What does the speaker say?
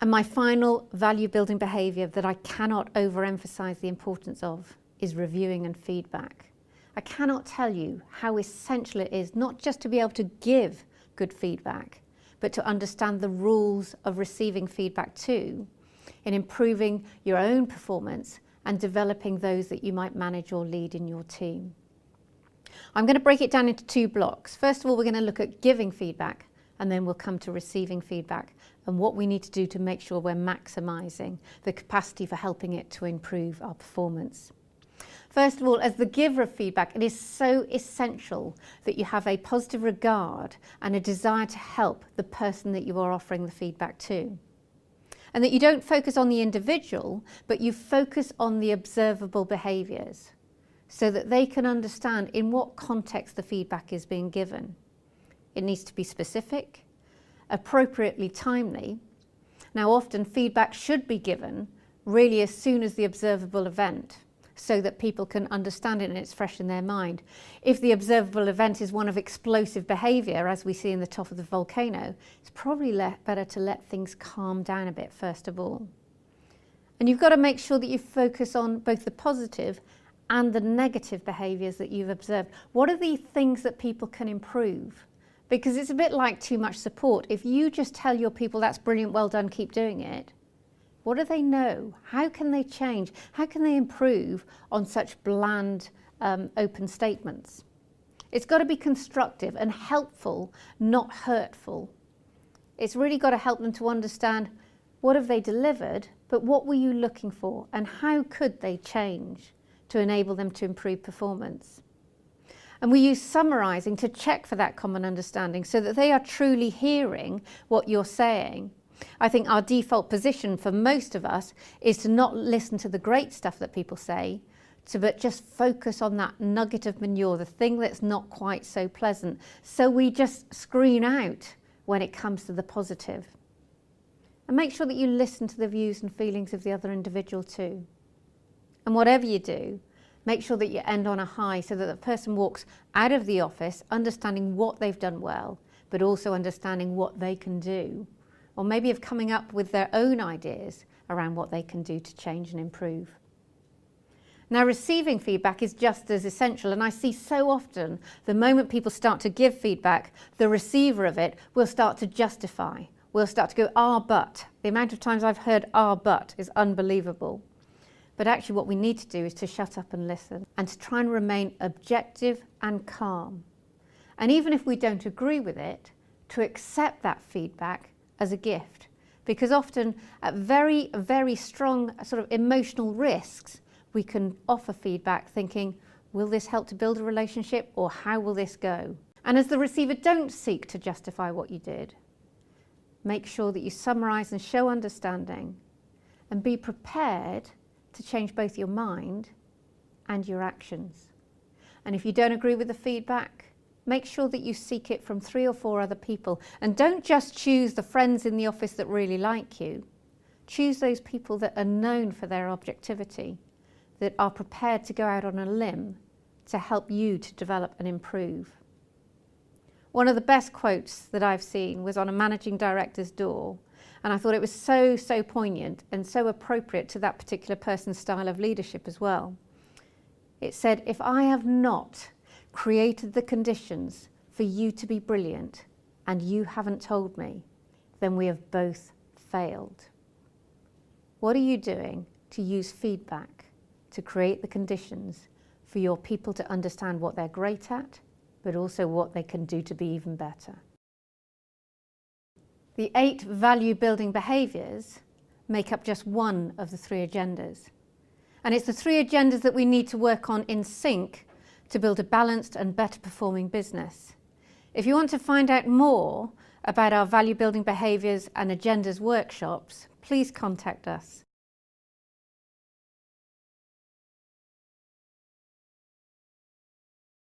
And my final value building behaviour that I cannot overemphasise the importance of is reviewing and feedback. I cannot tell you how essential it is not just to be able to give good feedback, but to understand the rules of receiving feedback too, in improving your own performance and developing those that you might manage or lead in your team. I'm going to break it down into two blocks. First of all, we're going to look at giving feedback, and then we'll come to receiving feedback and what we need to do to make sure we're maximising the capacity for helping it to improve our performance. First of all, as the giver of feedback, it is so essential that you have a positive regard and a desire to help the person that you are offering the feedback to. And that you don't focus on the individual, but you focus on the observable behaviours so that they can understand in what context the feedback is being given. It needs to be specific, appropriately timely. Now, often feedback should be given really as soon as the observable event, so that people can understand it and it's fresh in their mind. If the observable event is one of explosive behaviour, as we see in the top of the volcano, it's probably better to let things calm down a bit first of all. And you've got to make sure that you focus on both the positive and the negative behaviours that you've observed. What are the things that people can improve? Because it's a bit like too much support. If you just tell your people, that's brilliant, well done, keep doing it, what do they know? How can they change? How can they improve on such bland, open statements? It's got to be constructive and helpful, not hurtful. It's really got to help them to understand what have they delivered, but what were you looking for and how could they change to enable them to improve performance? And we use summarising to check for that common understanding so that they are truly hearing what you're saying. I think our default position for most of us is to not listen to the great stuff that people say, but just focus on that nugget of manure, the thing that's not quite so pleasant. So we just screen out when it comes to the positive. And make sure that you listen to the views and feelings of the other individual too. And whatever you do, make sure that you end on a high so that the person walks out of the office understanding what they've done well, but also understanding what they can do. Or maybe of coming up with their own ideas around what they can do to change and improve. Now, receiving feedback is just as essential, and I see so often the moment people start to give feedback, the receiver of it will start to justify, will start to go, but. The amount of times I've heard but is unbelievable. But actually what we need to do is to shut up and listen and to try and remain objective and calm. And even if we don't agree with it, to accept that feedback as a gift, because often at very, very strong sort of emotional risks, we can offer feedback thinking, will this help to build a relationship or how will this go? And as the receiver, don't seek to justify what you did. Make sure that you summarise and show understanding and be prepared to change both your mind and your actions. And if you don't agree with the feedback, make sure that you seek it from 3 or 4 other people. And don't just choose the friends in the office that really like you. Choose those people that are known for their objectivity, that are prepared to go out on a limb to help you to develop and improve. One of the best quotes that I've seen was on a managing director's door, and I thought it was so poignant and so appropriate to that particular person's style of leadership as well. It said, if I have not created the conditions for you to be brilliant and you haven't told me, then we have both failed. What are you doing to use feedback to create the conditions for your people to understand what they're great at, but also what they can do to be even better? The 8 value building behaviours make up just one of the 3 agendas. And it's the 3 agendas that we need to work on in sync to build a balanced and better performing business. If you want to find out more about our value building behaviours and agendas workshops, please contact us.